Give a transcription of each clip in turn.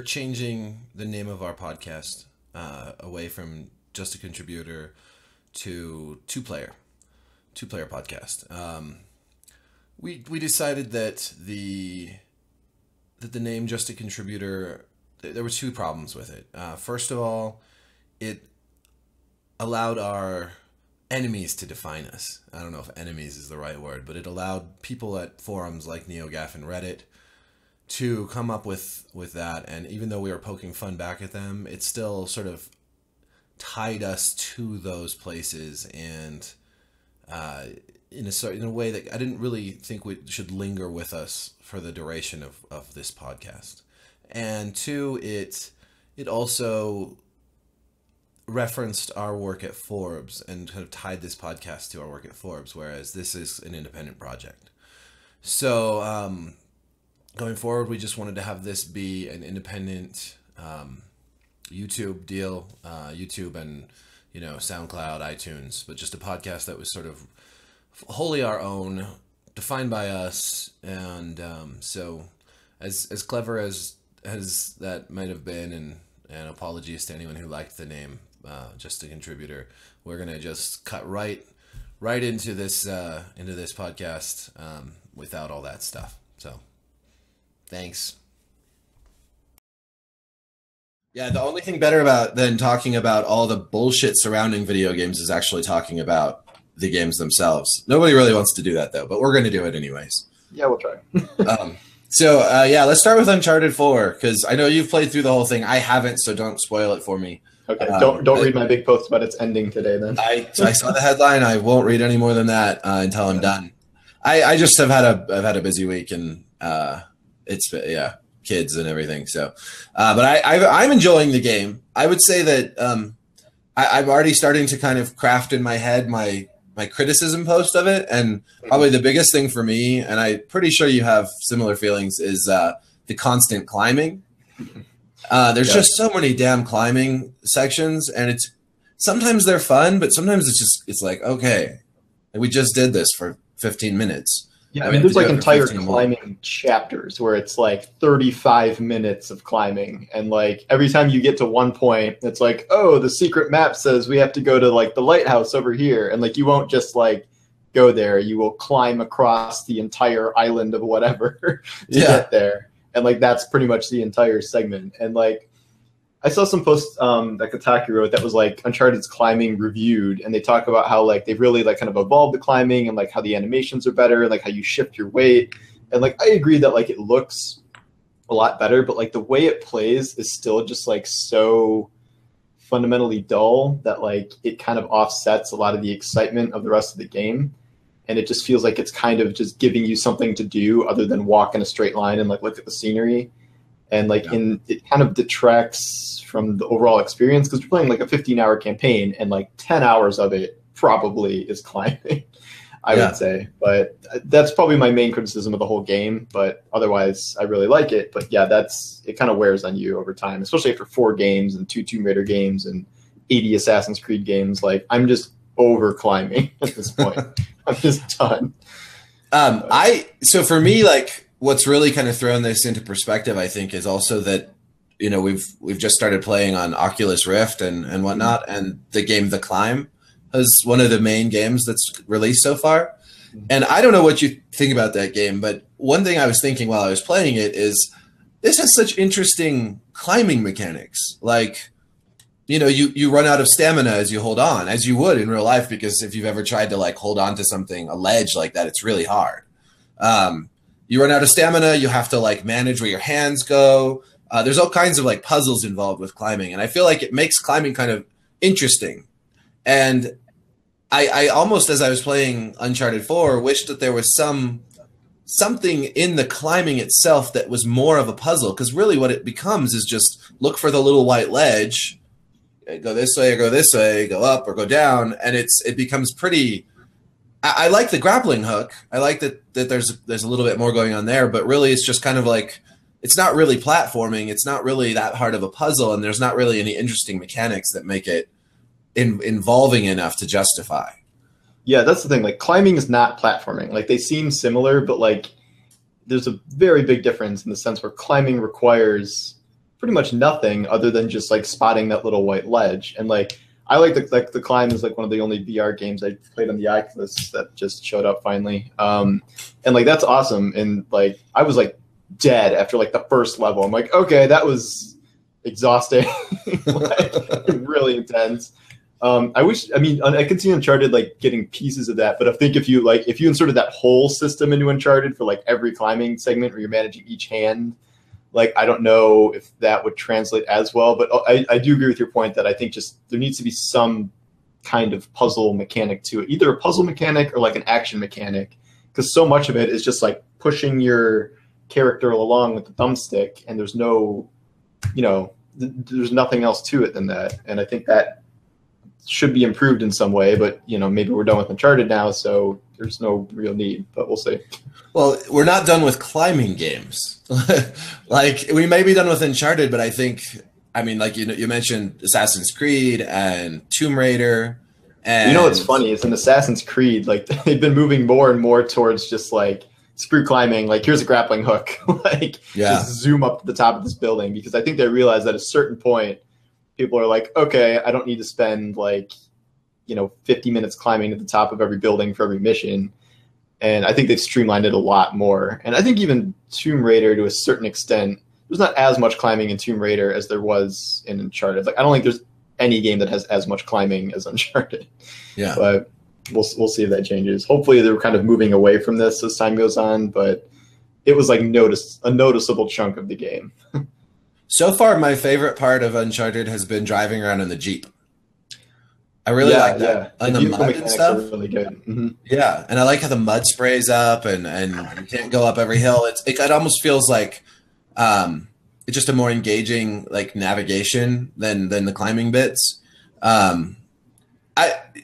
we're changing the name of our podcast away from just a contributor to two-player podcast. We decided that the name just a contributor, there were two problems with it. First of all, it allowed our enemies to define us. I don't know if enemies is the right word, but it allowed people at forums like NeoGAF and Reddit to come up with that. And even though we were poking fun back at them, it still sort of tied us to those places, and in a way that I didn't really think should linger with us for the duration of this podcast. And two, it also referenced our work at Forbes and kind of tied this podcast to our work at Forbes, whereas this is an independent project. So going forward, we just wanted to have this be an independent YouTube deal, YouTube and SoundCloud, iTunes, but just a podcast that was sort of wholly our own, defined by us. And so as clever as that might have been, and apologies to anyone who liked the name, just a contributor, we're gonna just cut right into this podcast without all that stuff. So thanks. Yeah, the only thing better than talking about all the bullshit surrounding video games is actually talking about the games themselves. Nobody really wants to do that, though, but we're going to do it anyways. Yeah, we'll try. So let's start with Uncharted 4, because I know you've played through the whole thing. I haven't, so don't spoil it for me. Okay, don't read my big post about its ending today, then. I saw the headline. I won't read any more than that until I'm done. I just have had a busy week, and kids and everything. So, but I'm enjoying the game. I would say that I'm already starting to kind of craft in my head my criticism post of it, and probably the biggest thing for me, and I'm pretty sure you have similar feelings, is the constant climbing. There's just so many damn climbing sections, and sometimes they're fun, but sometimes it's like, okay, we just did this for 15 minutes. Yeah, I mean, there's like entire climbing chapters where it's like 35 minutes of climbing. And like every time you get to one point, it's like, oh, the secret map says we have to go to like the lighthouse over here. And like you won't just like go there. You will climb across the entire island of whatever to get there. And like that's pretty much the entire segment. And like I saw some posts that Kotaku wrote that was like Uncharted's climbing reviewed, and they talk about how like they've really like kind of evolved the climbing, and like how the animations are better, like how you shift your weight. And like I agree that like it looks a lot better, but like the way it plays is still just like so fundamentally dull that like it kind of offsets a lot of the excitement of the rest of the game. And it just feels like it's kind of just giving you something to do other than walk in a straight line and like look at the scenery. And like it kind of detracts from the overall experience, because you're playing like a 15-hour campaign, and like 10 hours of it probably is climbing, I would say. But that's probably my main criticism of the whole game. But otherwise, I really like it. But yeah, it kind of wears on you over time, especially after 4 games and 2 Tomb Raider games and 80 Assassin's Creed games. Like I'm just over climbing at this point. I'm just done. So for me, like, what's really kind of thrown this into perspective, I think, is also that, we've just started playing on Oculus Rift and whatnot, and the game The Climb is one of the main games that's released so far. And I don't know what you think about that game, but one thing I was thinking while I was playing it is this has such interesting climbing mechanics. Like, you run out of stamina as you hold on, as you would in real life, because if you've ever tried to like hold on to something, a ledge like that, it's really hard. You run out of stamina, you have to like manage where your hands go. There's all kinds of like puzzles involved with climbing, and I feel like it makes climbing kind of interesting. And I almost, as I was playing Uncharted 4, wished that there was something in the climbing itself that was more of a puzzle, because really what it becomes is just look for the little white ledge, go this way, go up or go down, and it becomes pretty. I like the grappling hook. I like that there's a little bit more going on there, but really it's just kind of like, it's not really platforming. It's not really that hard of a puzzle, and there's not really any interesting mechanics that make it involving enough to justify. Yeah, that's the thing. Like climbing is not platforming. Like they seem similar, but like there's a very big difference in the sense where climbing requires pretty much nothing other than just like spotting that little white ledge. And like I like the Climb is like one of the only VR games I played on the Oculus that just showed up finally. And like that's awesome. And like I was like dead after like the first level. I'm like, okay, that was exhausting, like really intense. I could see Uncharted like getting pieces of that, but I think if you inserted that whole system into Uncharted for like every climbing segment where you're managing each hand, like I don't know if that would translate as well. But I do agree with your point that I think just there needs to be some kind of puzzle mechanic to it, either a puzzle mechanic or like an action mechanic, because so much of it is just like pushing your character along with the thumbstick, and there's no, there's nothing else to it than that. And I think that should be improved in some way, but maybe we're done with Uncharted now, so there's no real need, but we'll see. Well, we're not done with climbing games. Like we may be done with Uncharted, but like you mentioned Assassin's Creed and Tomb Raider. And what's funny is in Assassin's Creed, like they've been moving more and more towards just like screw climbing, like here's a grappling hook, just zoom up to the top of this building, because I think they realize at a certain point people are like, okay, I don't need to spend 50 minutes climbing to the top of every building for every mission. And I think they've streamlined it a lot more. And I think even Tomb Raider, to a certain extent, there's not as much climbing in Tomb Raider as there was in Uncharted. Like I don't think there's any game that has as much climbing as Uncharted. Yeah. But we'll see if that changes. Hopefully they're kind of moving away from this as time goes on, but it was like a noticeable chunk of the game. So far, my favorite part of Uncharted has been driving around in the Jeep. I really like that. Yeah. And the mud and stuff. Are really good. Mm-hmm. Yeah, and I like how the mud sprays up, and you can't go up every hill. It almost feels like it's just a more engaging like navigation than the climbing bits. I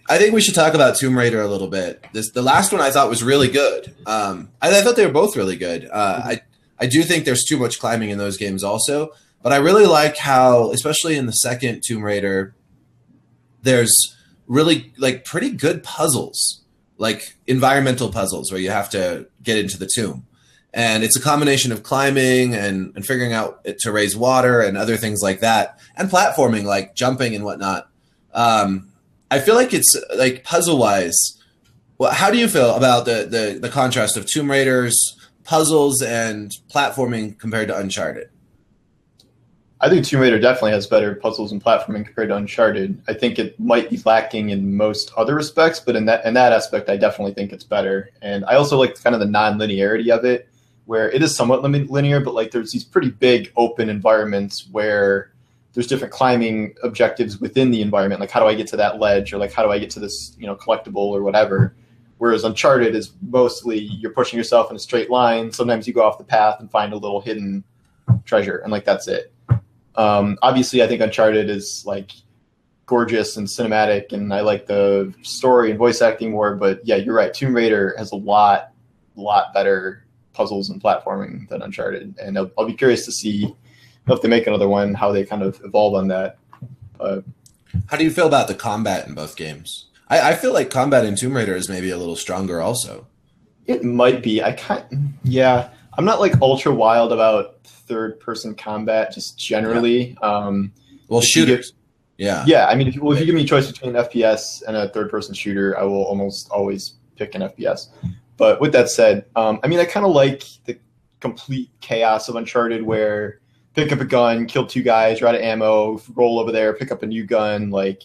think we should talk about Tomb Raider a little bit. The last one I thought was really good. I thought they were both really good. I do think there's too much climbing in those games also. But I really like how, especially in the second Tomb Raider, there's really like pretty good puzzles, like environmental puzzles where you have to get into the tomb. And it's a combination of climbing and figuring out to raise water and other things like that, and platforming, like jumping and whatnot. I feel like it's like puzzle-wise. Well, how do you feel about the contrast of Tomb Raider's puzzles and platforming compared to Uncharted? I think Tomb Raider definitely has better puzzles and platforming compared to Uncharted. I think it might be lacking in most other respects, but in that aspect, I definitely think it's better. And I also like kind of the non-linearity of it, where it is somewhat linear, but like there's these pretty big open environments where there's different climbing objectives within the environment. Like, how do I get to that ledge, or like, how do I get to this, collectible or whatever? Whereas Uncharted is mostly you're pushing yourself in a straight line. Sometimes you go off the path and find a little hidden treasure, and like that's it. Obviously, I think Uncharted is like gorgeous and cinematic, and I like the story and voice acting more. But yeah, you're right. Tomb Raider has a lot better puzzles and platforming than Uncharted, and I'll be curious to see if they make another one, how they kind of evolve on that. How do you feel about the combat in both games? I feel like combat in Tomb Raider is maybe a little stronger also. It might be. I'm not like ultra wild about third-person combat just generally. Shooters. Yeah. I mean, if you give me a choice between an FPS and a third-person shooter, I will almost always pick an FPS. But with that said, I kind of like the complete chaos of Uncharted, where pick up a gun, kill two guys, you're out of ammo, roll over there, pick up a new gun. Like,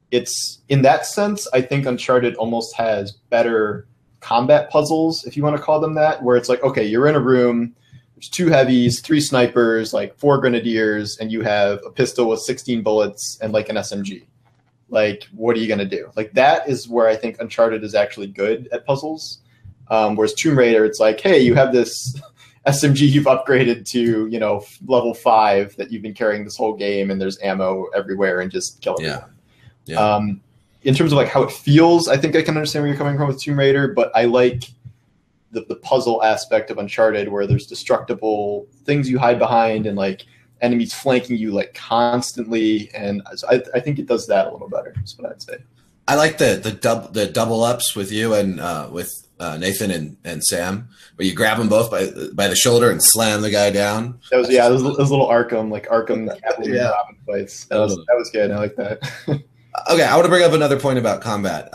it's in that sense, I think Uncharted almost has better combat puzzles, if you want to call them that, where it's like, okay, you're in a room, there's 2 heavies, 3 snipers, like 4 grenadiers, and you have a pistol with 16 bullets and like an SMG. Like, what are you going to do? Like, that is where I think Uncharted is actually good at puzzles. Whereas Tomb Raider, it's like, hey, you have this SMG you've upgraded to, level 5 that you've been carrying this whole game, and there's ammo everywhere, and just kill everyone. Yeah. In terms of like how it feels, I think I can understand where you're coming from with Tomb Raider, but I like the puzzle aspect of Uncharted, where there's destructible things you hide behind and like enemies flanking you like constantly, and I think it does that a little better. That's what I'd say. I like the double ups with you and with Nathan and Sam, where you grab them both by the shoulder and slam the guy down. That was those little Arkham Catwoman Yeah. Robin fights. That was good. I like that. Okay, I want to bring up another point about combat.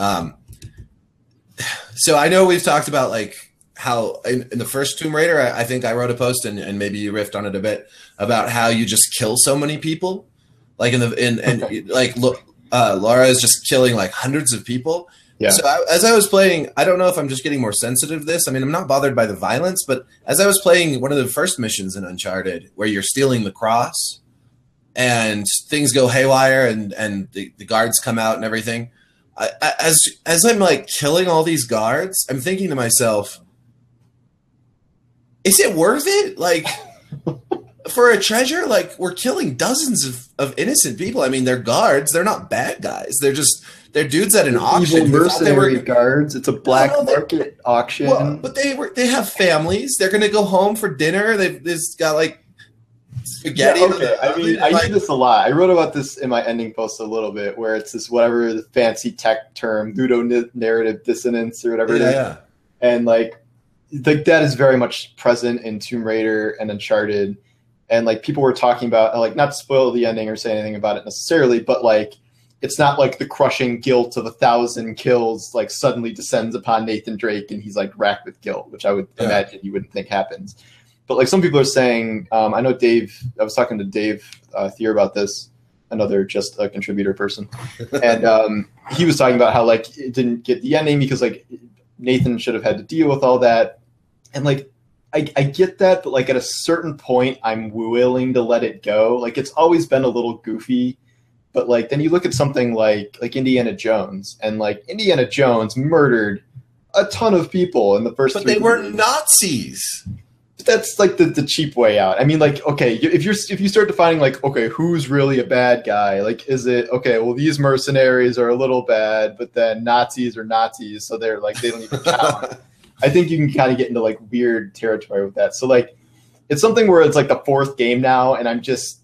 So I know we've talked about like how in the first Tomb Raider, I think I wrote a post and maybe you riffed on it a bit about how you just kill so many people, like Laura is just killing like hundreds of people. Yeah. So as I was playing, I don't know if I'm just getting more sensitive to this. I mean, I'm not bothered by the violence, but as I was playing one of the first missions in Uncharted, where you're stealing the cross, and things go haywire, and the guards come out and everything. As I'm like killing all these guards, I'm thinking to myself, is it worth it? Like, for a treasure, like we're killing dozens of innocent people. I mean, they're guards. They're not bad guys. They're dudes at an auction. Evil mercenary guards. It's a black market auction. Well, but they have families. They're gonna go home for dinner. They've got like spaghetti. Yeah, okay. I mean, I hear this a lot. I wrote about this in my ending post a little bit, where it's this whatever the fancy tech term, ludonarrative dissonance or whatever it is. Yeah. And like that is very much present in Tomb Raider and Uncharted. And like people were talking about, like, not to spoil the ending or say anything about it necessarily, but like it's not like the crushing guilt of 1,000 kills like suddenly descends upon Nathan Drake and he's like racked with guilt, which I would imagine you wouldn't think happens. But like some people are saying, I know Dave, I was talking to Dave Thier about this, another just a contributor person. And he was talking about how like it didn't get the ending because like Nathan should have had to deal with all that. And like, I get that, but like at a certain point, I'm willing to let it go. Like it's always been a little goofy, but like then you look at something like Indiana Jones, and like Indiana Jones murdered a ton of people in the first. But they weren't Nazis. That's like the cheap way out. I mean, like, okay, if you start defining like, okay, who's really a bad guy? Like, is it okay? Well, these mercenaries are a little bad, but then Nazis are Nazis, so they're like they don't even count. I think you can kind of get into like weird territory with that. So like, it's something where it's like the fourth game now, and I'm just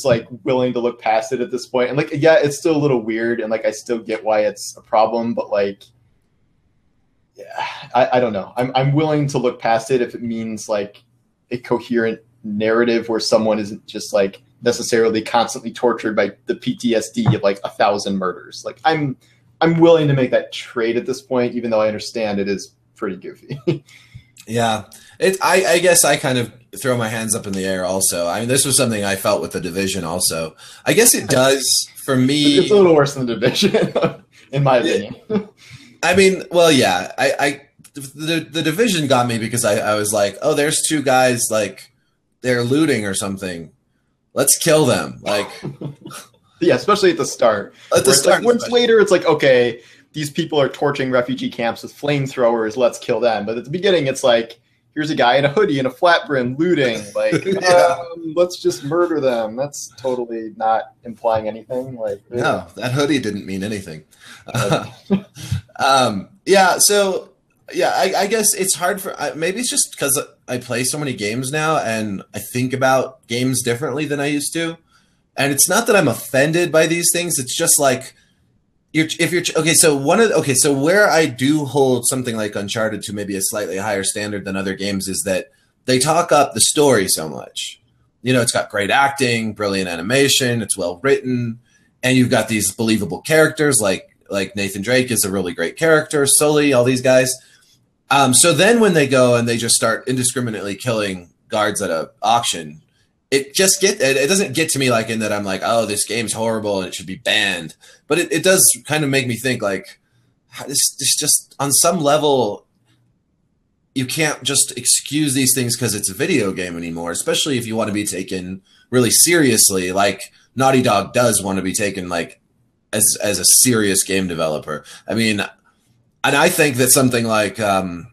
like willing to look past it at this point. And like, yeah, it's still a little weird, and like I still get why it's a problem, but like, yeah, I don't know. I'm willing to look past it if it means like a coherent narrative where someone isn't just like necessarily constantly tortured by the PTSD of like 1,000 murders. Like I'm willing to make that trade at this point, even though I understand it is pretty goofy. Yeah. I guess I kind of throw my hands up in the air also. I mean, this was something I felt with The Division also. I guess it does for me. It's a little worse than The Division, in my opinion. I mean, well, yeah. The Division got me because I was like, oh, there's two guys, like, they're looting or something. Let's kill them. Like, yeah, especially at the start. Like, once later, it's like, okay, these people are torching refugee camps with flamethrowers. Let's kill them. But at the beginning, it's like, here's a guy in a hoodie and a flat brim looting. Like, let's just murder them. That's totally not implying anything. Like, really. No, that hoodie didn't mean anything. Yeah. So, yeah, I guess it's hard for. Maybe it's just because I play so many games now, and I think about games differently than I used to. And it's not that I'm offended by these things. It's just like. So where I do hold something like Uncharted to maybe a slightly higher standard than other games is that they talk up the story so much. You know, it's got great acting, brilliant animation, it's well written, and you've got these believable characters like Nathan Drake is a really great character, Sully, all these guys. So then when they go and they just start indiscriminately killing guards at an auction, it doesn't get to me like in that I'm like, oh, this game's horrible and it should be banned. But it does kind of make me think like this just on some level, you can't just excuse these things because it's a video game anymore, especially if you want to be taken really seriously. Like Naughty Dog does want to be taken like as a serious game developer. I mean, and I think that something like The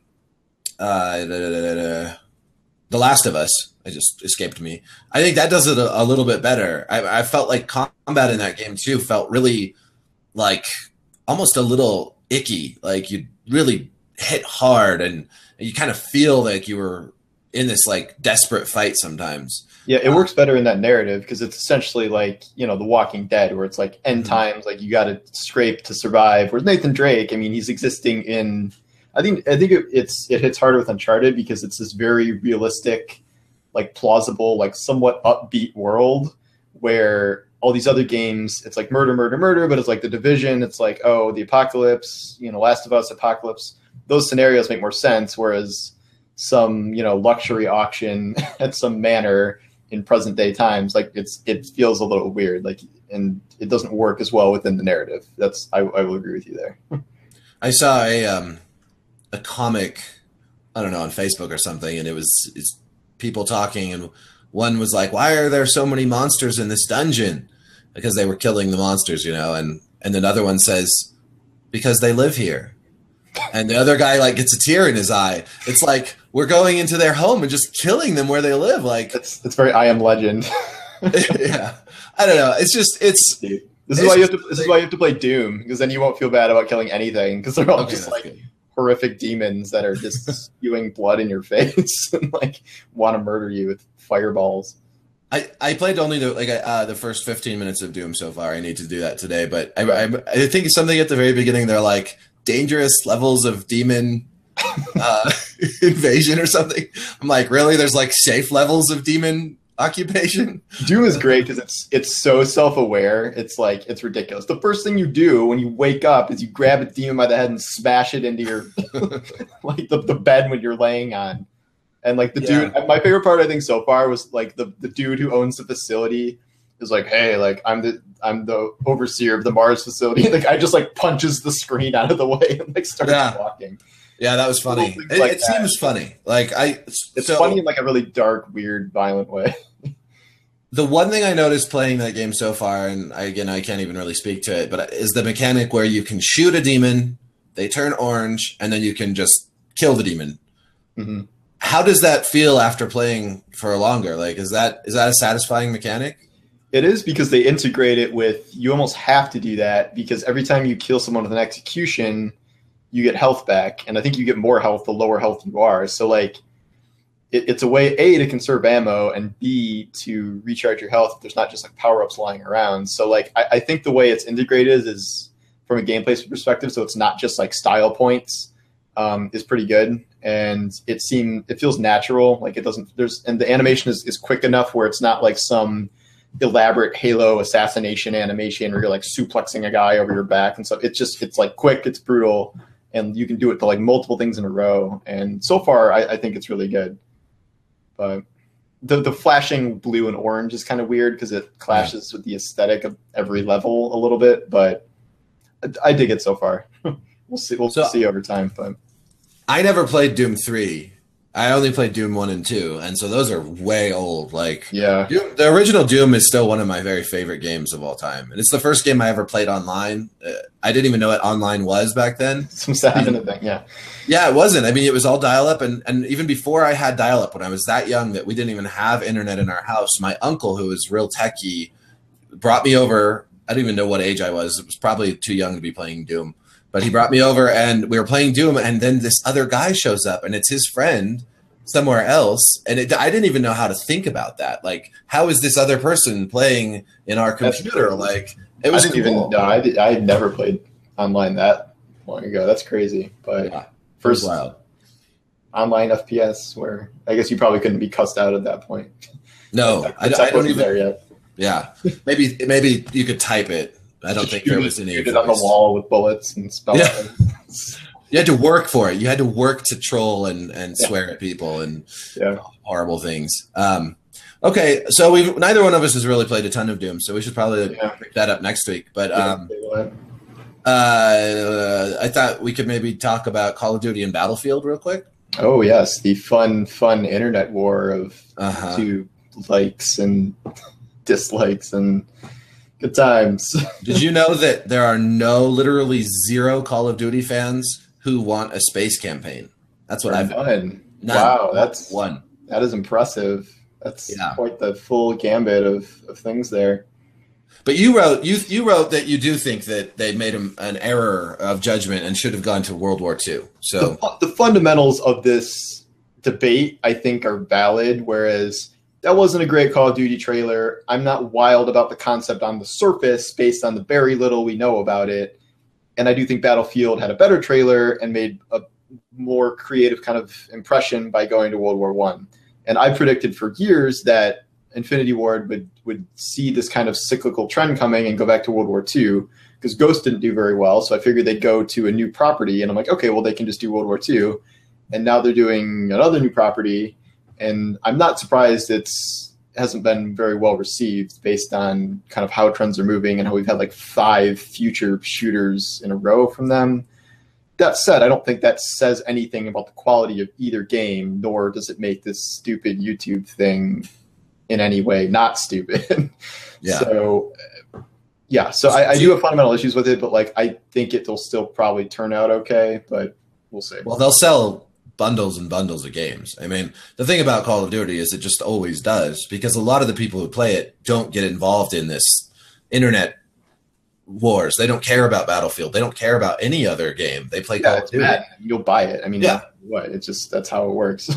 Last of Us, it just escaped me. I think that does it a little bit better. I felt like combat in that game too felt really like almost a little icky. Like you really hit hard and you kind of feel like you were in this like desperate fight sometimes. Yeah, it works better in that narrative because it's essentially like, you know, The Walking Dead, where it's like end times, like you got to scrape to survive. Whereas Nathan Drake, I mean, he's existing in it hits harder with Uncharted because it's this very realistic, like plausible, like somewhat upbeat world where all these other games, it's like murder, murder, murder, but it's like The Division, it's like, oh, the apocalypse, Last of Us, apocalypse. Those scenarios make more sense, whereas some, luxury auction at some manor in present day times, like it feels a little weird, like, and it doesn't work as well within the narrative. I will agree with you there. I saw a comic, I don't know, on Facebook or something, and it's people talking, and one was like, "Why are there so many monsters in this dungeon?" Because they were killing the monsters, and another one says, "Because they live here." And the other guy like gets a tear in his eye. It's like we're going into their home and just killing them where they live. Like it's very I Am Legend. Yeah, I don't know. It's just This is why you have to play Doom, because then you won't feel bad about killing anything, because they're all just like horrific demons that are just spewing blood in your face and like want to murder you with fireballs. I played only the first 15 minutes of Doom so far. I need to do that today, but I think it's something at the very beginning. They're like dangerous levels of demon invasion or something. I'm like, really? There's like safe levels of demon occupation? Doom is great because it's so self-aware. It's like, it's ridiculous. The first thing you do when you wake up is you grab a demon by the head and smash it into your like the bed when you're laying on. And like the dude, my favorite part I think so far was like the dude who owns the facility is like, hey, like I'm the overseer of the Mars facility. The guy just like punches the screen out of the way and like starts walking. Yeah, that was funny. It seems funny. Like it's funny in like a really dark, weird, violent way. The one thing I noticed playing that game so far, and I can't even really speak to it, but is the mechanic where you can shoot a demon, they turn orange, and then you can just kill the demon. Mm-hmm. How does that feel after playing for longer? Like, is that a satisfying mechanic? It is, because they integrate it with, you almost have to do that, because every time you kill someone with an execution, you get health back. And I think you get more health the lower health you are. So like, it's a way, A, to conserve ammo, and B, to recharge your health if there's not just like power-ups lying around. So like, I think the way it's integrated is from a gameplay perspective, so it's not just like style points, is pretty good. And it feels natural. Like it doesn't, and the animation is quick enough where it's not like some elaborate Halo assassination animation where you're like suplexing a guy over your back and stuff. It's like quick, it's brutal, and you can do it to like multiple things in a row. And so far, I think it's really good. But the flashing blue and orange is kind of weird because it clashes with the aesthetic of every level a little bit. But I dig it so far. We'll see. We'll see over time. But I never played Doom 3. I only played Doom 1 and 2, and so those are way old. Like, yeah, the original Doom is still one of my very favorite games of all time, and it's the first game I ever played online. I didn't even know what online was back then. Some savvy thing, yeah. Yeah, it wasn't. I mean, it was all dial-up, and even before I had dial-up, when I was that young that we didn't even have internet in our house, my uncle, who was real techie, brought me over. I don't even know what age I was. It was probably too young to be playing Doom. But he brought me over, and we were playing Doom, and then this other guy shows up, and it's his friend somewhere else, and I didn't even know how to think about that. Like, how is this other person playing in our computer? Like, it was cool. I had never played online that long ago. That's crazy. But yeah, first wild online FPS, where I guess you probably couldn't be cussed out at that point. No, I don't even. There yet. Yeah, maybe you could type it. I don't think there was any. Shoot it on the wall with bullets and spell it. You had to work for it. You had to work to troll and swear at people and horrible things. Okay, so neither one of us has really played a ton of Doom, so we should probably pick that up next week. But I thought we could maybe talk about Call of Duty and Battlefield real quick. Oh yes, the fun internet war of two likes and dislikes and good times. Did you know that there are literally zero Call of Duty fans who want a space campaign? That's what I've done. Wow, that's one. That is impressive. That's quite the full gambit of things there. But you wrote that you do think that they made an error of judgment and should have gone to World War II. So the fundamentals of this debate, I think, are valid, whereas that wasn't a great Call of Duty trailer. I'm not wild about the concept on the surface based on the very little we know about it. And I do think Battlefield had a better trailer and made a more creative kind of impression by going to World War I. And I predicted for years that Infinity Ward would see this kind of cyclical trend coming and go back to World War II, because Ghost didn't do very well. So I figured they'd go to a new property, and I'm like, okay, well, they can just do World War II. And now they're doing another new property, and I'm not surprised it hasn't been very well received based on kind of how trends are moving and how we've had like 5 future shooters in a row from them. That said, I don't think that says anything about the quality of either game, nor does it make this stupid YouTube thing in any way not stupid. Yeah. So I do have fundamental issues with it, but like I think it'll still probably turn out okay, but we'll see. Well, they'll sell bundles and bundles of games. I mean, the thing about Call of Duty is it just always does, because a lot of the people who play it don't get involved in this internet wars. They don't care about Battlefield. They don't care about any other game. They play Call of Duty. Madden. You'll buy it. I mean, yeah. What? It's just, that's how it works.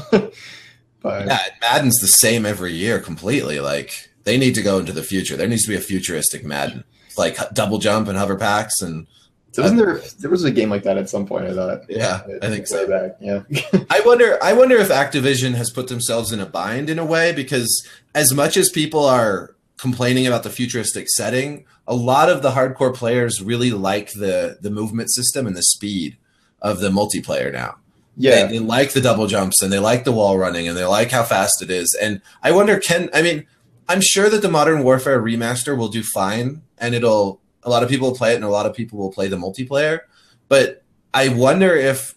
But yeah, Madden's the same every year completely. Like, they need to go into the future. There needs to be a futuristic Madden, like double jump and hover packs. And so there was a game like that at some point, I thought. Yeah, I think so. Back. Yeah. I wonder if Activision has put themselves in a bind in a way, because as much as people are complaining about the futuristic setting, a lot of the hardcore players really like the movement system and the speed of the multiplayer now. Yeah, they like the double jumps, and they like the wall running, and they like how fast it is. And I wonder, I'm sure that the Modern Warfare remaster will do fine, and a lot of people will play it, and a lot of people will play the multiplayer. But I wonder if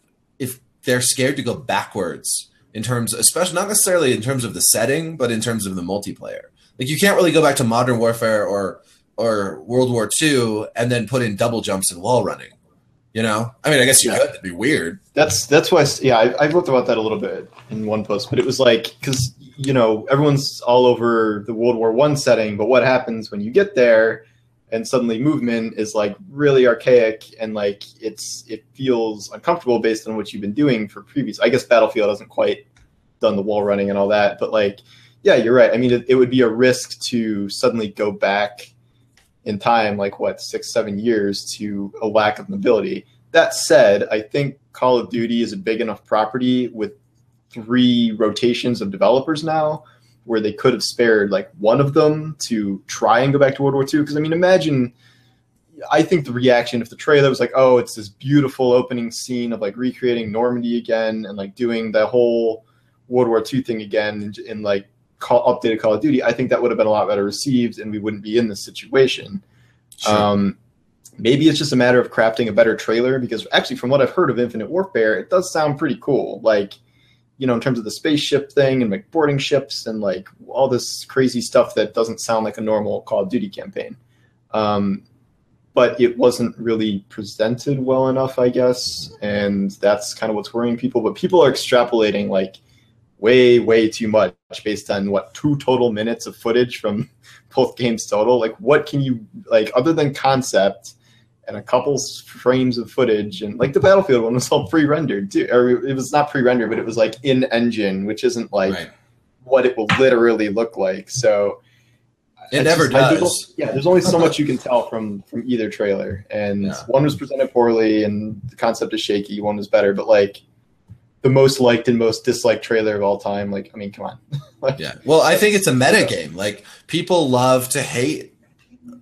they're scared to go backwards in terms, especially not necessarily in terms of the setting, but in terms of the multiplayer. Like, you can't really go back to Modern Warfare or World War II and then put in double jumps and wall running. You know, I mean, I guess you could. It'd be weird. That's why. Yeah, I wrote about that a little bit in one post, but it was like, because everyone's all over the World War I setting, but what happens when you get there and suddenly movement is like really archaic and like it feels uncomfortable based on what you've been doing for previous. I guess Battlefield hasn't quite done the wall running and all that, but like, yeah, you're right. I mean, it would be a risk to suddenly go back in time, like 6-7 years, to a lack of mobility. That said, I think Call of Duty is a big enough property with 3 rotations of developers now, where they could have spared like one of them to try and go back to World War II. Because I mean, imagine, I think the reaction if the trailer was like, oh, it's this beautiful opening scene of like recreating Normandy again and like doing the whole World War II thing again in like updated Call of Duty, I think that would have been a lot better received, and we wouldn't be in this situation. Sure. Maybe it's just a matter of crafting a better trailer, because actually from what I've heard of Infinite Warfare, it does sound pretty cool. Like, in terms of the spaceship thing and like boarding ships and like all this crazy stuff that doesn't sound like a normal Call of Duty campaign. But it wasn't really presented well enough, I guess, and that's kind of what's worrying people. But people are extrapolating like way too much based on 2 total minutes of footage from both games total. Like, what can you, like, other than concept and a couple frames of footage, and like the Battlefield one was all pre-rendered too, or it was not pre-rendered, but it was like in engine, which isn't like what it will literally look like. So it never does. There's only so much you can tell from either trailer, and one was presented poorly and the concept is shaky, one was better, but like the most liked and most disliked trailer of all time, like, I mean, come on. Well, I think it's a meta game. Like, people love to hate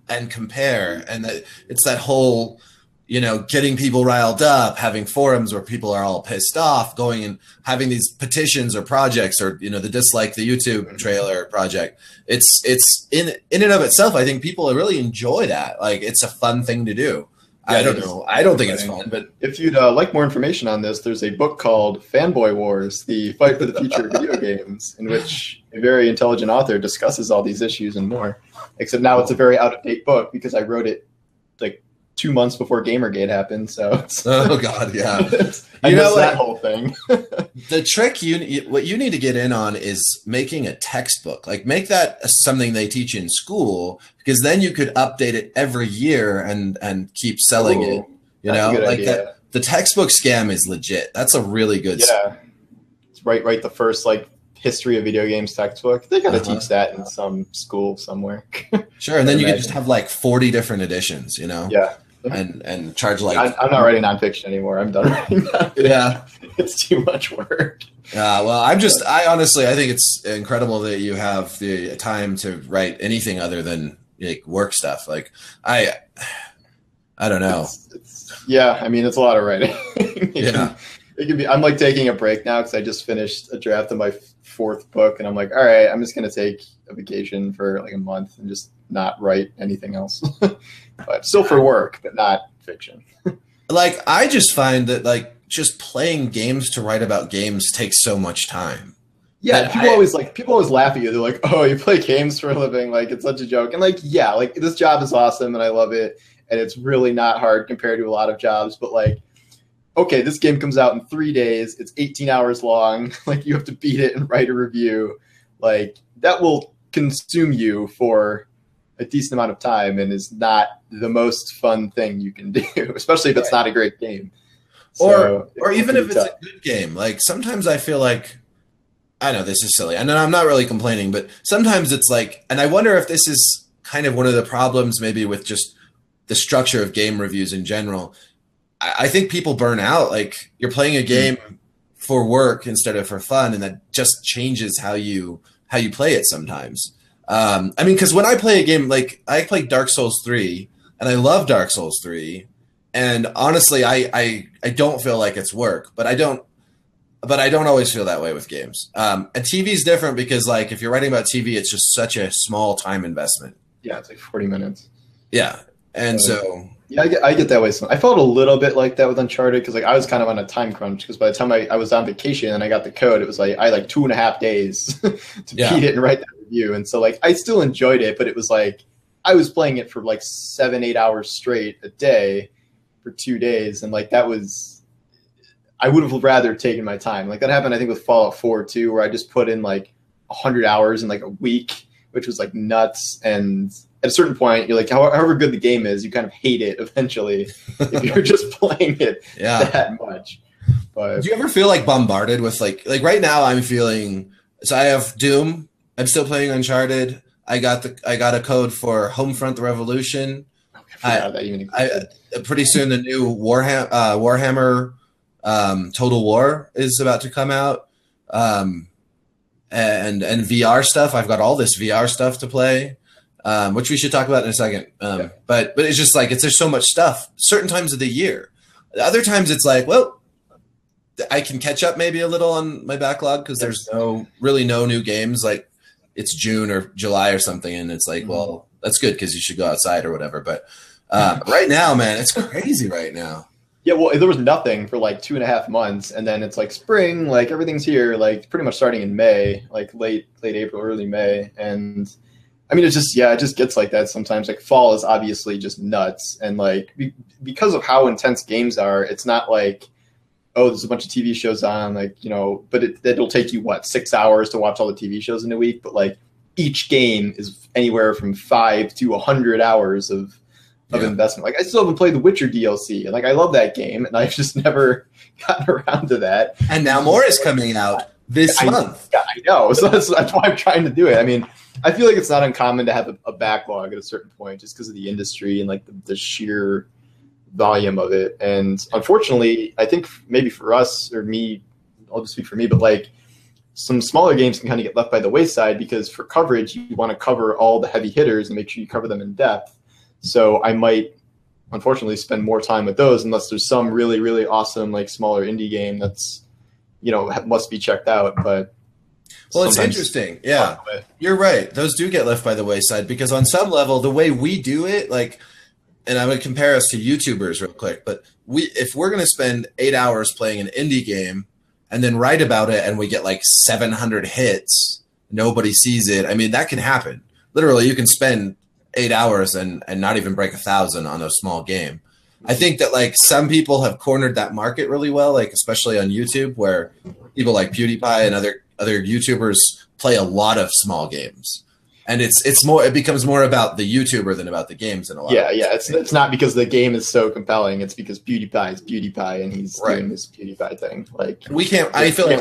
and compare, and it's that whole, getting people riled up, having forums where people are all pissed off, going and having these petitions or projects, or the dislike the YouTube trailer project. It's in and of itself, I think people really enjoy that. Like, it's a fun thing to do. I don't know. I don't think it's fun, but if you'd like more information on this, there's a book called Fanboy Wars, The Fight for the Future of Video Games, in which a very intelligent author discusses all these issues and more. Except now it's a very out-of-date book because I wrote it like 2 months before Gamergate happened. So oh god, yeah. I missed that whole thing. The trick what you need to get in on is making a textbook. Like, make that something they teach in school, because then you could update it every year and keep selling it. Like that. The textbook scam is legit. That's a really good. Yeah, it's right. The first like history of video games textbook. They gotta teach that in some school somewhere. Sure, and then you could just have like 40 different editions. Yeah. And charge like I'm not writing nonfiction anymore. I'm done writing that. Yeah. it's too much work. Well, I honestly, I think it's incredible that you have the time to write anything other than like work stuff. Like I don't know. Yeah, I mean, it's a lot of writing. Yeah. It can be. I'm like taking a break now because I just finished a draft of my fourth book, and I'm like, all right, I'm just gonna take a vacation for like a month and just not write anything else. But still for work, but not fiction. Like I just find that like just playing games to write about games takes so much time. Yeah, people always laugh at you. They're like, "Oh, you play games for a living? Like it's such a joke." And like, yeah, like this job is awesome and I love it, and it's really not hard compared to a lot of jobs. But like, okay, this game comes out in 3 days. It's 18 hours long. Like you have to beat it and write a review. Like that will consume you for a decent amount of time and is not the most fun thing you can do, especially if it's not a great game. So, or even if it's a good game. Like sometimes I feel like, I know this is silly, and I'm not really complaining, but sometimes it's like, and I wonder if this is kind of one of the problems maybe with just the structure of game reviews in general. I think people burn out. Like you're playing a game for work instead of for fun, and that just changes how you play it sometimes. I mean, because when I play a game, like I played Dark Souls 3, and I love Dark Souls 3, and honestly, I don't feel like it's work, but I don't always feel that way with games. And TV is different because, like, if you're writing about TV, it's just such a small time investment. Yeah, it's like 40 minutes. Yeah, and so yeah, I get that way. I felt a little bit like that with Uncharted because like I was kind of on a time crunch because by the time I was on vacation and I got the code, it was like I had like 2.5 days to beat it and write that review. And so like I still enjoyed it, but it was like I was playing it for like 7-8 hours straight a day for 2 days, and like that was, I would have rather taken my time. Like that happened I think with Fallout 4 too, where I just put in like 100 hours in like a week, which was like nuts. And at a certain point, you're like, however good the game is, you kind of hate it eventually if you're just playing it that much. But do you ever feel like bombarded with like right now I'm feeling, so I have Doom, I'm still playing Uncharted, I got a code for Homefront: The Revolution. that even existed. Pretty soon the new Warhammer Total War is about to come out. And VR stuff. I've got all this VR stuff to play, which we should talk about in a second. But it's just like there's so much stuff. Certain times of the year, other times it's like, well, I can catch up maybe a little on my backlog because there's no new games. Like it's June or July or something, and it's like, well, that's good because you should go outside or whatever. But right now, man, it's crazy right now. Yeah, well, there was nothing for like 2.5 months, and then it's like spring, like everything's here, like pretty much starting in May, like late April, early May, and I mean, it just gets like that sometimes. Like fall is obviously just nuts, and like because of how intense games are, it's not like, oh, there's a bunch of TV shows on, like, you know, but it'll take you 6 hours to watch all the TV shows in a week, but like each game is anywhere from 5 to 100 hours of investment. Like I still haven't played the Witcher DLC, and like I love that game, and I've just never gotten around to that. And now more is coming out this month. I know, so that's why I'm trying to do it. I mean, I feel like it's not uncommon to have a backlog at a certain point, just because of the industry and like the sheer volume of it. And unfortunately, I think maybe for us or me, I'll just speak for me, but like some smaller games can kind of get left by the wayside because for coverage, you want to cover all the heavy hitters and make sure you cover them in depth. So I might, unfortunately, spend more time with those unless there's some really, really awesome, like smaller indie game that's, you know, must be checked out. But well, it's interesting. Yeah, you're right. Those do get left by the wayside because on some level, the way we do it, like, and I would compare us to YouTubers real quick, but if we're going to spend 8 hours playing an indie game and then write about it and we get like 700 hits, nobody sees it. I mean, that can happen. Literally, you can spend 8 hours and not even break 1,000 on a small game. I think that like some people have cornered that market really well, like especially on YouTube, where people like PewDiePie and other YouTubers play a lot of small games, and it becomes more about the YouTuber than about the games in a lot. Yeah, it's not because the game is so compelling. It's because PewDiePie is PewDiePie and he's doing this PewDiePie thing. Like we can't. I feel like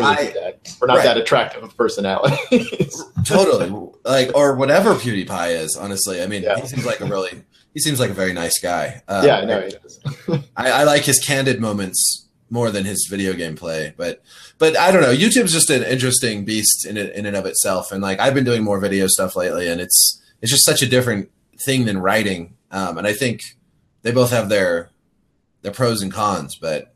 we're not that attractive of personalities. Totally, like or whatever PewDiePie is. Honestly, I mean, he seems like a very nice guy. Yeah, no, he does. I like his candid moments more than his video game play. But I don't know. YouTube's just an interesting beast in and of itself. And like I've been doing more video stuff lately, and it's just such a different thing than writing. And I think they both have their pros and cons. But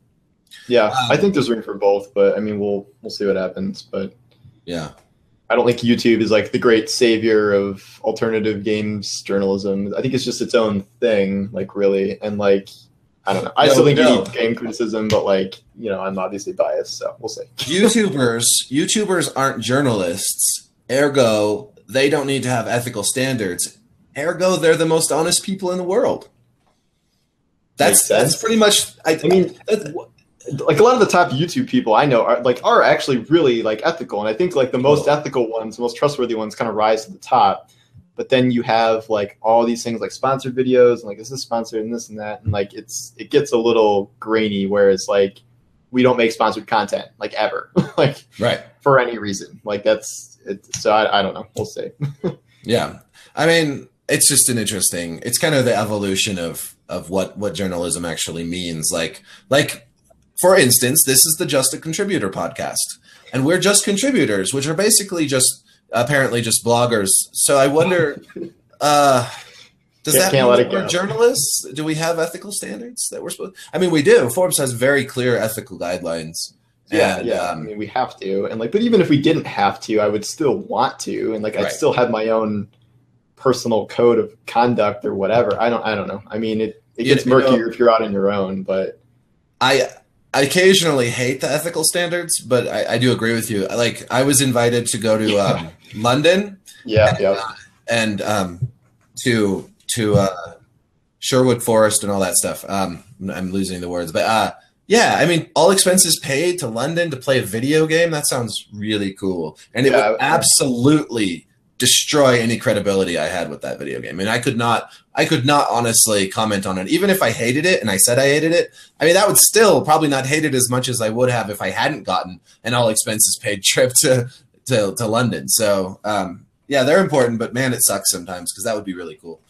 yeah, I think there's room for both. But I mean, we'll see what happens. But yeah. I don't think YouTube is like the great savior of alternative games journalism. I think it's just its own thing, like really. And like, I don't know. I still think you need game criticism, but like, you know, I'm obviously biased, so we'll see. YouTubers aren't journalists. Ergo, they don't need to have ethical standards. Ergo, they're the most honest people in the world. That's pretty much. I mean, like a lot of the top YouTube people I know are actually really like ethical, and I think like the most ethical ones, the most trustworthy ones, kind of rise to the top. But then you have like all these things like sponsored videos and like this is sponsored and this and that, and like it gets a little grainy. Whereas like we don't make sponsored content like ever, like right for any reason. Like that's it. So I don't know. We'll see. Yeah, I mean it's just an interesting. It's kind of the evolution of what journalism actually means. Like. For instance, this is the Just a Contributor podcast, and we're just contributors, which are basically apparently just bloggers. So I wonder, does that mean that we're journalists? Do we have ethical standards that we're supposed? I mean, we do. Forbes has very clear ethical guidelines. Yeah, I mean, we have to, and like, but even if we didn't have to, I would still want to, and like, I'd still have my own personal code of conduct or whatever. I don't know. I mean, it gets murkier if you're out on your own, but I occasionally hate the ethical standards, but I do agree with you. Like I was invited to go to London, and to Sherwood Forest and all that stuff. I'm losing the words, but yeah, I mean, all expenses paid to London to play a video game. That sounds really cool, and it would absolutely destroy any credibility I had with that video game. And I could not honestly comment on it. Even if I hated it and I said I hated it, I mean, that would still probably not hate it as much as I would have if I hadn't gotten an all expenses paid trip to London. So, yeah, they're important, but man, it sucks sometimes because that would be really cool.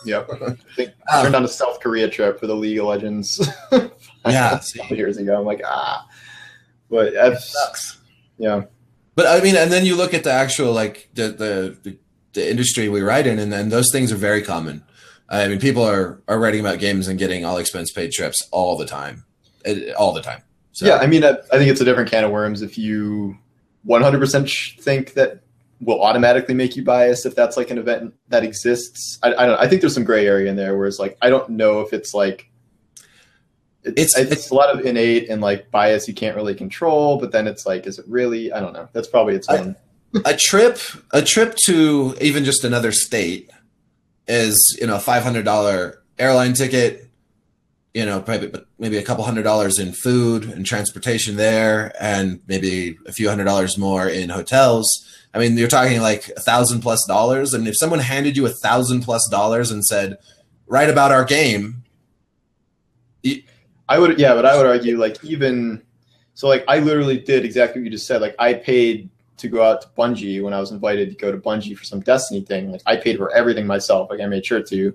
Yep. I think I turned on a South Korea trip for the League of Legends. Yeah. A couple years ago. I'm like, but it sucks. Yeah. But I mean, and then you look at the actual, like the industry we write in, and then those things are very common. I mean, people are writing about games and getting all expense paid trips all the time. So, yeah, I mean, I think it's a different can of worms if you 100% think that will automatically make you biased if that's like an event that exists. I don't know. I think there's some gray area in there where it's like, I don't know if it's like, it's a lot of innate and like bias you can't really control, but then it's like, is it really? I don't know. That's probably its own. A trip to even just another state is, you know, a $500 airline ticket, you know, maybe a couple $100 in food and transportation there, and maybe a few $100 more in hotels. I mean, you're talking like $1,000+. And if someone handed you $1,000+ and said, write about our game, I would argue like even so, like I literally did exactly what you just said. Like I paid to go out to Bungie when I was invited to go to Bungie for some Destiny thing. Like I paid for everything myself. Like I made sure to,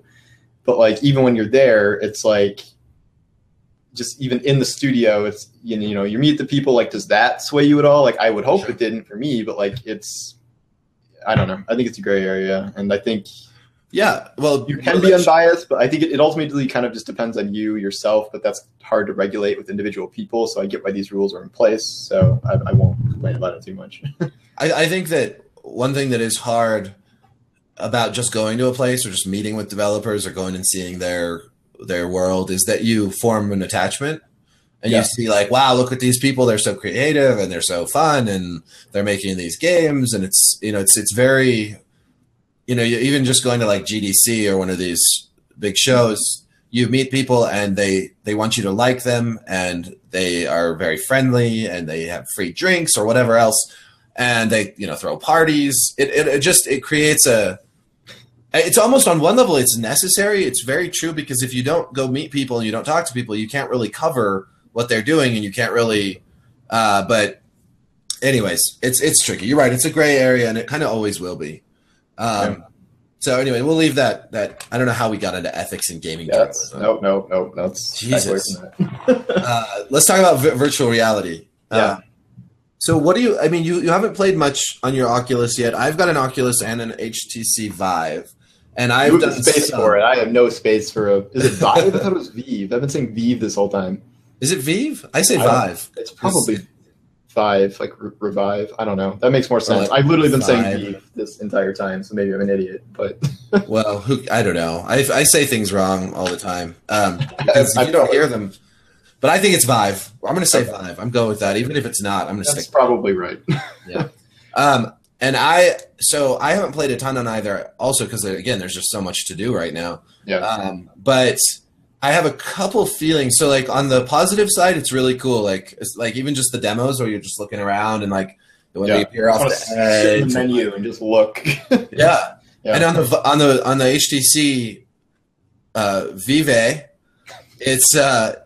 but like even when you're there, it's like just even in the studio, it's you know you meet the people. Like does that sway you at all? Like I would hope it didn't for me, but like I don't know. I think it's a gray area, and I think. Yeah, well, you can be unbiased, but I think it ultimately kind of just depends on you yourself, but that's hard to regulate with individual people. So I get why these rules are in place. So I won't complain about it too much. I think that one thing that is hard about just going to a place or just meeting with developers or going and seeing their world is that you form an attachment and you see like, wow, look at these people. They're so creative and they're so fun and they're making these games. And it's, you know, it's very, you know, even just going to like GDC or one of these big shows, you meet people and they want you to like them and they are very friendly and they have free drinks or whatever else. And they, you know, throw parties. It creates it's almost on one level, it's necessary. It's very true because if you don't go meet people and you don't talk to people, you can't really cover what they're doing and you can't really, but anyways, it's tricky. You're right. It's a gray area and it kind of always will be. So anyway, we'll leave that. I don't know how we got into ethics and gaming. Yeah, nope. That's Jesus. Let's talk about virtual reality. Yeah. So what do you? I mean, you haven't played much on your Oculus yet. I've got an Oculus and an HTC Vive, and I've done space for it. I have no space for a. Is it Vive? I thought it was Vive. I've been saying Vive this whole time. Is it Vive? I say Vive. It's probably Vive, like revive. I don't know. That makes more sense. I've literally been saying Vive this entire time, so maybe I'm an idiot. But well, I don't know. I say things wrong all the time because you don't hear them. But I think it's Vive. I'm going to say Vive. I'm going with that. Even if it's not, I'm going to stick. That's probably right. Yeah. And I haven't played a ton on either. Also, because again, there's just so much to do right now. Yeah. But I have a couple feelings. So like on the positive side, it's really cool. Like even just the demos where you're just looking around and like when they appear off the edge, in the menu and just look. Yeah. And on the HTC Vive. It's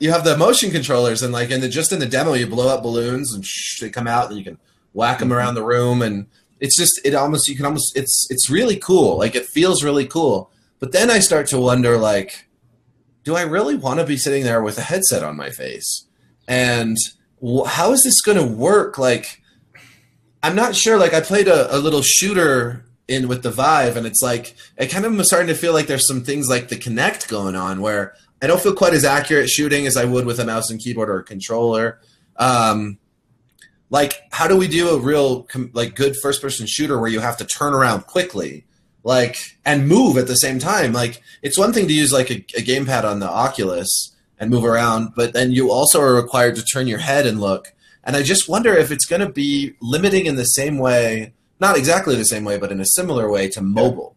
you have the motion controllers and like just in the demo you blow up balloons and they come out and you can whack them around the room and it's really cool. Like it feels really cool. But then I start to wonder like, do I really want to be sitting there with a headset on my face? And how is this going to work? Like, I'm not sure. Like I played a little shooter in with the Vive and it's like it kind of starting to feel like there's some things like the Kinect going on where I don't feel quite as accurate shooting as I would with a mouse and keyboard or a controller. Like, how do we do a real good first-person shooter where you have to turn around quickly, like, and move at the same time? Like, it's one thing to use like a gamepad on the Oculus and move around, but then you also are required to turn your head and look. And I just wonder if it's going to be limiting in the same way, not exactly the same way, but in a similar way to mobile.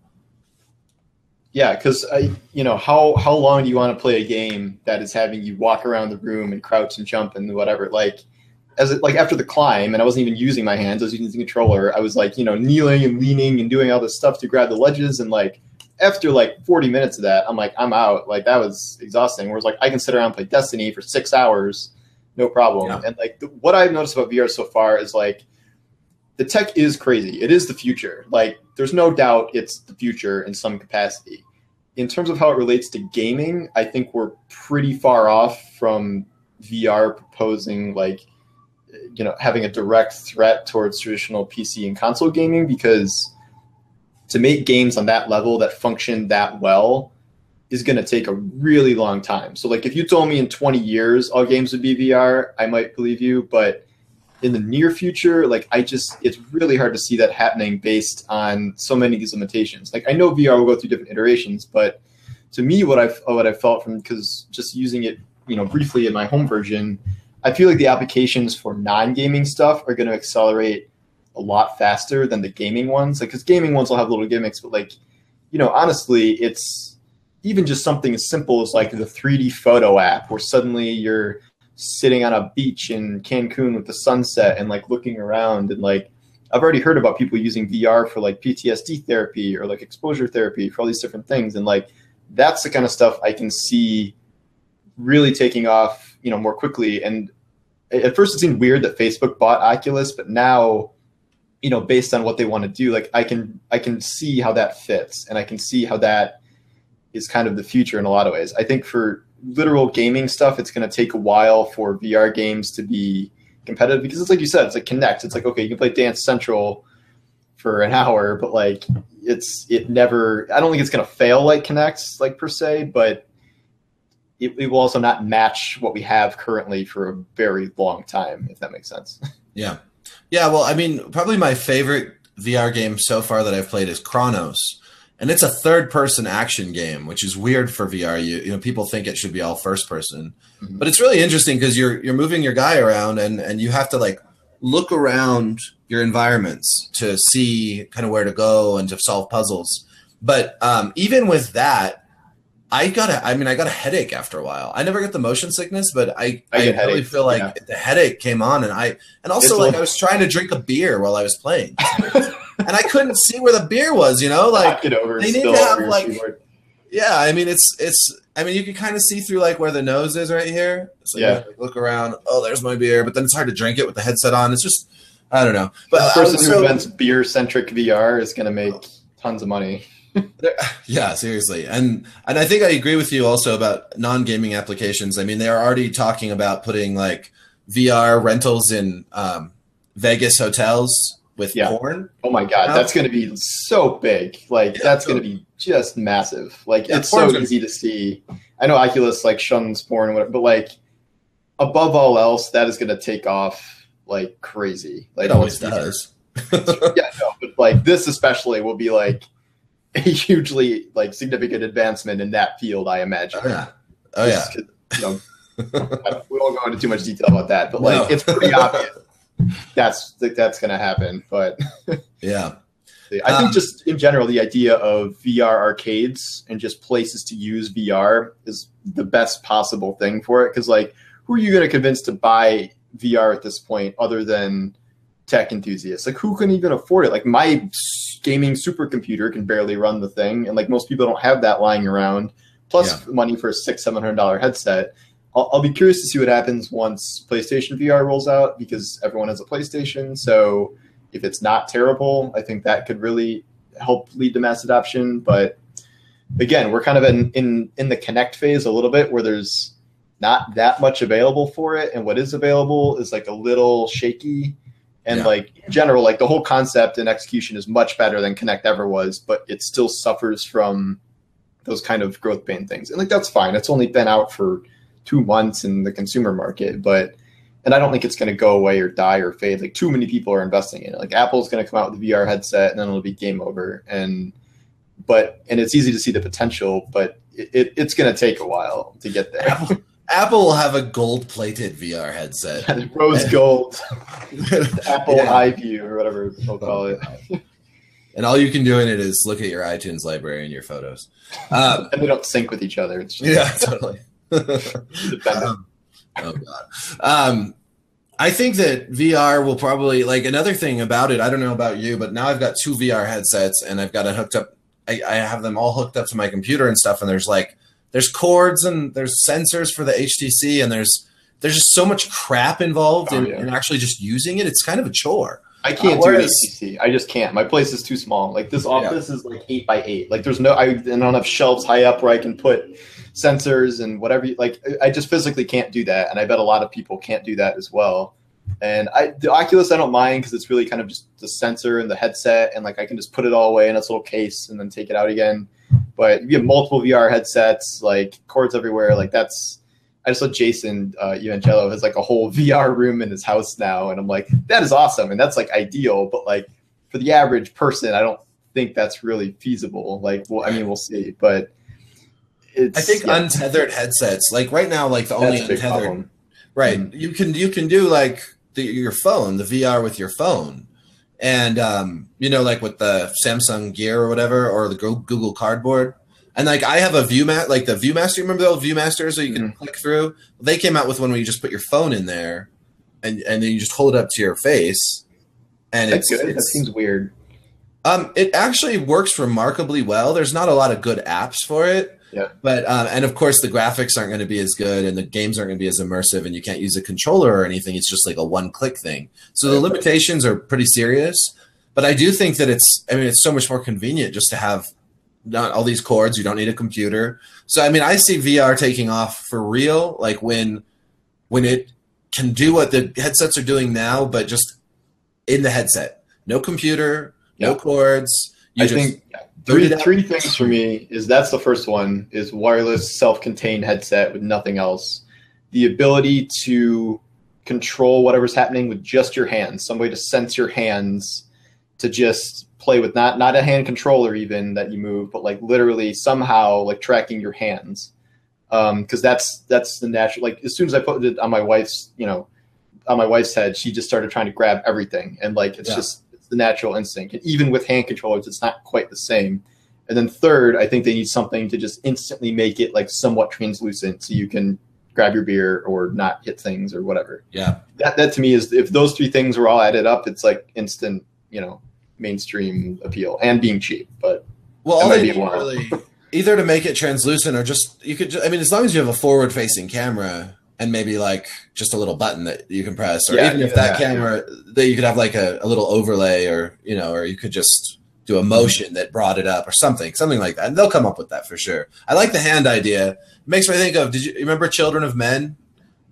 Yeah, because how long do you want to play a game that is having you walk around the room and crouch and jump and whatever? Like, after the climb, and I wasn't even using my hands; I was using the controller. I was like, kneeling and leaning and doing all this stuff to grab the ledges. And like, after like 40 minutes of that, I'm like, I'm out. Like that was exhausting. Whereas like I can sit around and play Destiny for 6 hours, no problem. Yeah. And like what I've noticed about VR so far is like, the tech is crazy. It is the future. Like, there's no doubt it's the future in some capacity. In terms of how it relates to gaming, I think we're pretty far off from VR proposing like, having a direct threat towards traditional PC and console gaming, because to make games on that level that function that well is going to take a really long time. So like if you told me in 20 years all games would be VR, I might believe you, but in the near future, like it's really hard to see that happening based on so many of these limitations. Like I know VR will go through different iterations, but to me, what I felt from, because just using it, briefly in my home version, I feel like the applications for non-gaming stuff are going to accelerate a lot faster than the gaming ones. Like, because gaming ones will have little gimmicks, but like, honestly, it's even just something as simple as like the 3D photo app, where suddenly you're sitting on a beach in Cancun with the sunset and like looking around, and like I've already heard about people using VR for like PTSD therapy or like exposure therapy for all these different things, and like that's the kind of stuff I can see really taking off, more quickly. And at first it seemed weird that Facebook bought Oculus, but now, based on what they want to do, like I can see how that fits, and I can see how that is kind of the future in a lot of ways. I think for literal gaming stuff, it's going to take a while for VR games to be competitive, because it's like you said, it's like Kinect. It's like, okay, you can play Dance Central for an hour, but like I don't think it's going to fail like Kinect, like per se, but it will also not match what we have currently for a very long time, if that makes sense. Yeah. Yeah. Well, I mean, probably my favorite VR game so far that I've played is Chronos. And it's a third-person action game, which is weird for VR. People think it should be all first-person, but it's really interesting because you're moving your guy around, and you have to like look around your environments to see kind of where to go and to solve puzzles. But even with that, I got a headache after a while. I never get the motion sickness, but I really feel like the headache came on, and I was trying to drink a beer while I was playing. And I couldn't see where the beer was, like they need to have like, yeah, I mean, you can kind of see through like where the nose is right here. So you look around, oh, there's my beer, but then it's hard to drink it with the headset on. It's just, I don't know. But the person who invents beer-centric VR is going to make tons of money. Yeah, seriously. And I think I agree with you also about non-gaming applications. I mean, they're already talking about putting like VR rentals in Vegas hotels with porn. Oh my God, that's going to be so big. Like that's going to be just massive. Like it's so easy to see. I know Oculus like shuns porn and whatever, but like above all else, that is going to take off like crazy. Like it always does. Yeah, no, but like this especially will be like a hugely like significant advancement in that field, I imagine. Oh yeah. You know, we won't go into too much detail about that, but like it's pretty obvious that's going to happen. But yeah, I think just in general, the idea of VR arcades and just places to use VR is the best possible thing for it. Because like, who are you going to convince to buy VR at this point, other than tech enthusiasts? Like, who can even afford it? Like, my gaming supercomputer can barely run the thing, and like most people don't have that lying around. Plus money for a $600-700 headset. I'll be curious to see what happens once PlayStation VR rolls out, because everyone has a PlayStation. So if it's not terrible, I think that could really help lead to mass adoption. But again, we're kind of in the Connect phase a little bit, where there's not that much available for it, and what is available is like a little shaky. And like in general, like the whole concept and execution is much better than Connect ever was, but it still suffers from those kind of growth pain things. And like that's fine. It's only been out for 2 months in the consumer market, and I don't think it's going to go away or die or fade. Like too many people are investing in it. Like Apple's going to come out with a VR headset, and then it'll be game over. And it's easy to see the potential, but it's going to take a while to get there. Apple will have a gold-plated VR headset. Rose gold. Apple iView or whatever they'll call it. And all you can do in it is look at your iTunes library and your photos. And they don't sync with each other. It's just totally. Oh God. I think that VR will probably, like, another thing about it, I don't know about you, but now I've got 2 VR headsets, and I've got it hooked up. I have them all hooked up to my computer and stuff, and there's cords and there's sensors for the HTC, and there's just so much crap involved in actually just using it. It's kind of a chore. I can't do HTC. I just can't. My place is too small. Like this office is like 8 by 8. Like there's I don't have shelves high up where I can put sensors and whatever. Like I just physically can't do that. And I bet a lot of people can't do that as well. And the Oculus, I don't mind, because it's really kind of just the sensor and the headset, and like I can just put it all away in its little case and then take it out again. But you have multiple VR headsets, like cords everywhere. Like I just saw Jason Evangelo has like a whole VR room in his house now, and I'm like, that is awesome, and that's like ideal. But like for the average person, I don't think that's really feasible. Like, well, I mean, we'll see. But I think untethered headsets, like right now, like the only untethered, right? Mm-hmm. You can do like your phone, the VR with your phone. And, like with the Samsung Gear or whatever, or the Google Cardboard. And like I have a like the Viewmaster. Remember the old Viewmasters that you can click through? They came out with one where you just put your phone in there and then you just hold it up to your face. And that's good. That seems weird. It actually works remarkably well. There's not a lot of good apps for it. Yeah. But and of course the graphics aren't going to be as good, and the games aren't going to be as immersive, and you can't use a controller or anything. It's just like a one-click thing. So the limitations are pretty serious. But I do think that it's so much more convenient just to have not all these cords. You don't need a computer. So I mean, I see VR taking off for real, like when it can do what the headsets are doing now, but just in the headset. No computer, no cords. I think three things for me is that's the first one is wireless self-contained headset with nothing else. The ability to control whatever's happening with just your hands, some way to sense your hands, to just play with not a hand controller even that you move, but like literally somehow like tracking your hands. Because that's the natural, like as soon as I put it on my wife's head, she just started trying to grab everything. And like it's just the natural instinct. And even with hand controllers, it's not quite the same. And then third, I think they need something to just instantly make it like somewhat translucent so you can grab your beer or not hit things or whatever. Yeah. That to me is, if those 3 things were all added up, it's like instant, mainstream appeal and being cheap. But all they need really either to make it translucent or just, as long as you have a forward facing camera and maybe like just a little button that you can press, or even if that camera that you could have like a little overlay, or or you could just do a motion that brought it up or something like that. And they'll come up with that for sure. I like the hand idea. It makes me think of, did you remember Children of Men,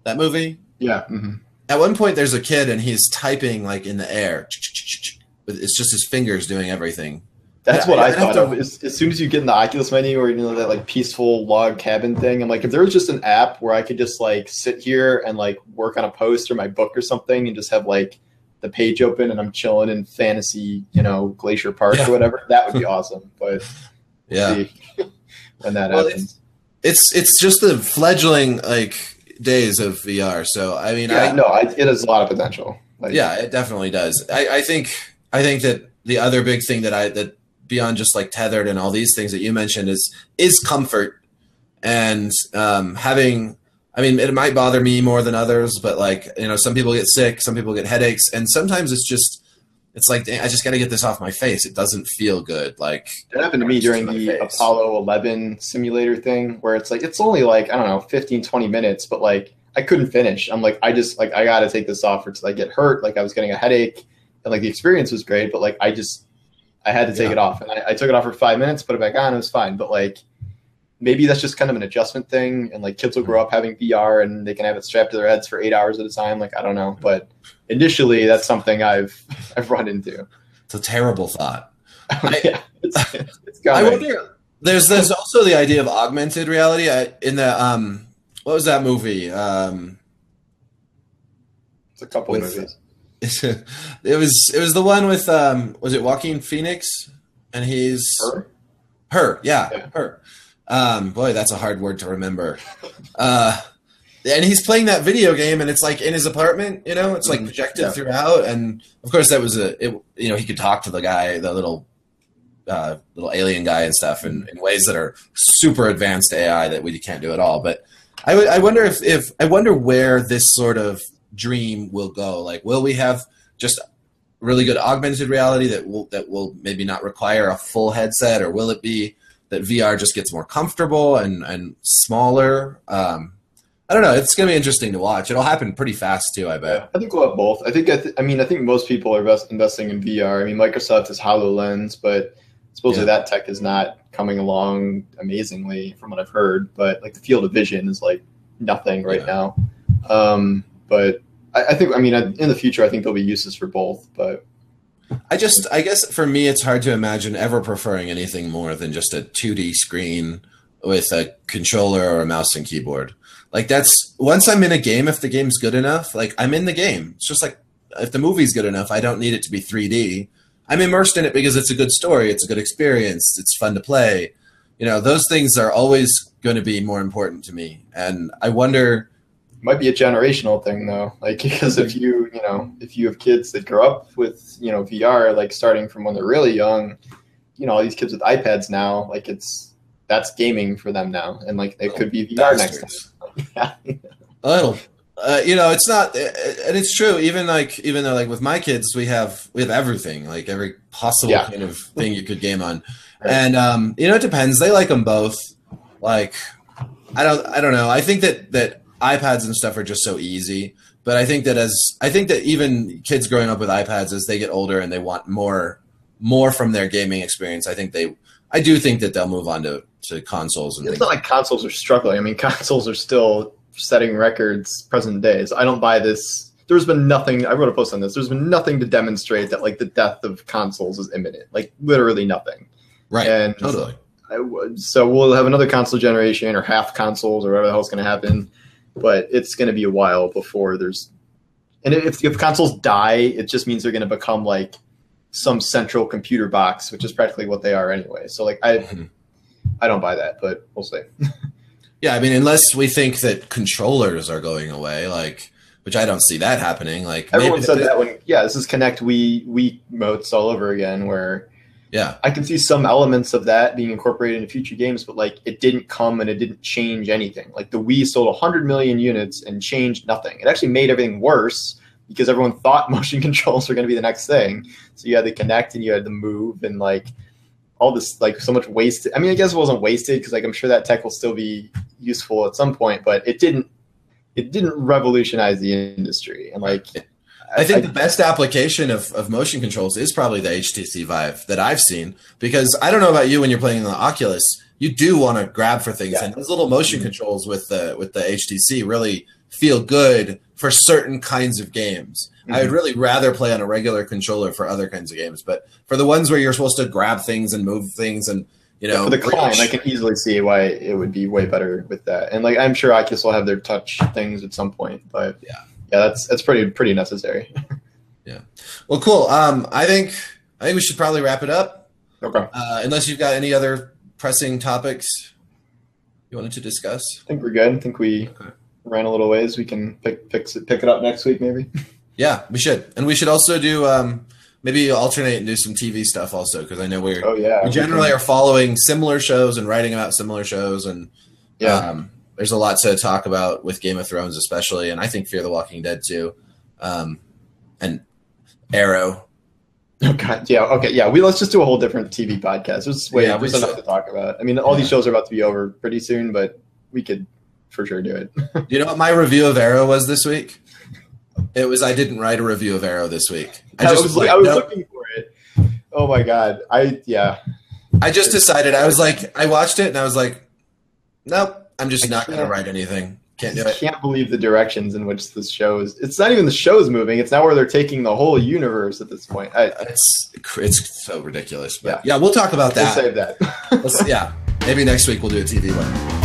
that movie? Yeah. Mm-hmm. At one point there's a kid and he's typing like in the air. It's just his fingers doing everything. That's what I thought of. As soon as you get in the Oculus menu or that like peaceful log cabin thing, I'm like, if there was just an app where I could just like sit here and like work on a post or my book or something and just have like the page open and I'm chilling in fantasy, Glacier Park or whatever, that would be awesome. But we'll see when that happens. It's just the fledgling like days of VR. So I mean, it has a lot of potential. Like, yeah, it definitely does. I think that the other big thing that beyond just like tethered and all these things that you mentioned is comfort and having. I mean, it might bother me more than others, but like, some people get sick, some people get headaches, and sometimes it's like, I just got to get this off my face. It doesn't feel good. Like that happened to me during the Apollo 11 simulator thing where it's like, it's only like, I don't know, 15, 20 minutes, but like I couldn't finish. I'm like, I got to take this off or I get hurt. Like I was getting a headache and like the experience was great, but like I had to take it off and I took it off for 5 minutes, put it back on. It was fine. But like, maybe that's just kind of an adjustment thing, and like kids will grow up having VR and they can have it strapped to their heads for 8 hours at a time. Like, I don't know, but initially that's something I've run into. It's a terrible thought. It's I wonder. There's also the idea of augmented reality. In the what was that movie? It's a couple of movies. It was the one with was it Joaquin Phoenix? And he's her, her. Boy, that's a hard word to remember. And he's playing that video game, and it's like in his apartment. It's like projected throughout, and of course that was he could talk to the guy, the little alien guy and stuff, in ways that are super advanced AI that we can't do at all. But I wonder if I wonder where this sort of dream will go. Like, will we have just really good augmented reality that will maybe not require a full headset, or will it be that VR just gets more comfortable and smaller? I don't know. It's going to be interesting to watch. It'll happen pretty fast too, I bet. Yeah, I think we'll have both. I think most people are investing in VR. I mean, Microsoft is HoloLens, but supposedly that tech is not coming along amazingly from what I've heard. But like the field of vision is like nothing right now. But I think, in the future, I think there'll be uses for both, but I guess for me, it's hard to imagine ever preferring anything more than just a 2D screen with a controller or a mouse and keyboard. Like once I'm in a game, if the game's good enough, like I'm in the game. It's just like if the movie's good enough, I don't need it to be 3D. I'm immersed in it because it's a good story. It's a good experience. It's fun to play. Those things are always going to be more important to me. And I wonder, might be a generational thing though, like because if you have kids that grow up with VR, like starting from when they're really young, all these kids with iPads now, like that's gaming for them now, and like it could be VR next time. It's not, and it's true. Even though like with my kids, we have everything, like every possible kind of thing you could game on, and it depends. They like them both. Like I don't know. I think that iPads and stuff are just so easy, but I think that even kids growing up with iPads, as they get older and they want more from their gaming experience, I do think that they'll move on to consoles. And it's not like consoles are struggling. I mean, consoles are still setting records present days. I don't buy this. There's been nothing. I wrote a post on this. There's been nothing to demonstrate that like the death of consoles is imminent. Like literally nothing. Right. And totally. So we'll have another console generation or half consoles or whatever the hell's going to happen. But it's going to be a while before there's. And if consoles die, it just means they're going to become like some central computer box, which is practically what they are anyway. So like I don't buy that, but we'll see. Yeah, I mean, unless we think that controllers are going away, like, which I don't see that happening. Like everyone said that when this is Connect Wii motes all over again, where I can see some elements of that being incorporated into future games, but like it didn't come and it didn't change anything. Like the Wii sold 100 million units and changed nothing. It actually made everything worse because everyone thought motion controls were going to be the next thing. So you had the Connect and you had the Move and like all this, like so much wasted. I mean, I guess it wasn't wasted because like I'm sure that tech will still be useful at some point, but it didn't revolutionize the industry. And like I think the best application of motion controls is probably the HTC Vive that I've seen, because I don't know about you when you're playing in the Oculus, you do want to grab for things, and those little motion controls with the HTC really feel good for certain kinds of games. I would really rather play on a regular controller for other kinds of games, but for the ones where you're supposed to grab things and move things and for the climb, I can easily see why it would be way better with that. And like, I'm sure Oculus will have their touch things at some point, but yeah, that's pretty necessary. Yeah. Well, cool. I think we should probably wrap it up. Okay. Unless you've got any other pressing topics you wanted to discuss. I think we're good. I think we ran a little ways. We can pick it up next week, maybe. Yeah, we should, and we should also do. Maybe alternate and do some TV stuff also, because I know we generally are following similar shows and writing about similar shows, and there's a lot to talk about with Game of Thrones especially, and I think Fear the Walking Dead too, and Arrow. Oh God, yeah, okay, yeah. Let's just do a whole different TV podcast. There's there's enough to talk about. I mean, all these shows are about to be over pretty soon, but we could for sure do it. You know what my review of Arrow was this week? It was I didn't write a review of Arrow this week. I was looking for it. Oh my God. I just decided, I was like, I watched it and I was like, nope, I'm just not going to write anything. Can't do it. I can't believe the directions in which this show is. It's not even the show's moving. It's now where they're taking the whole universe at this point. It's so ridiculous. But yeah, we'll talk about that. We'll save that. Maybe next week we'll do a TV one.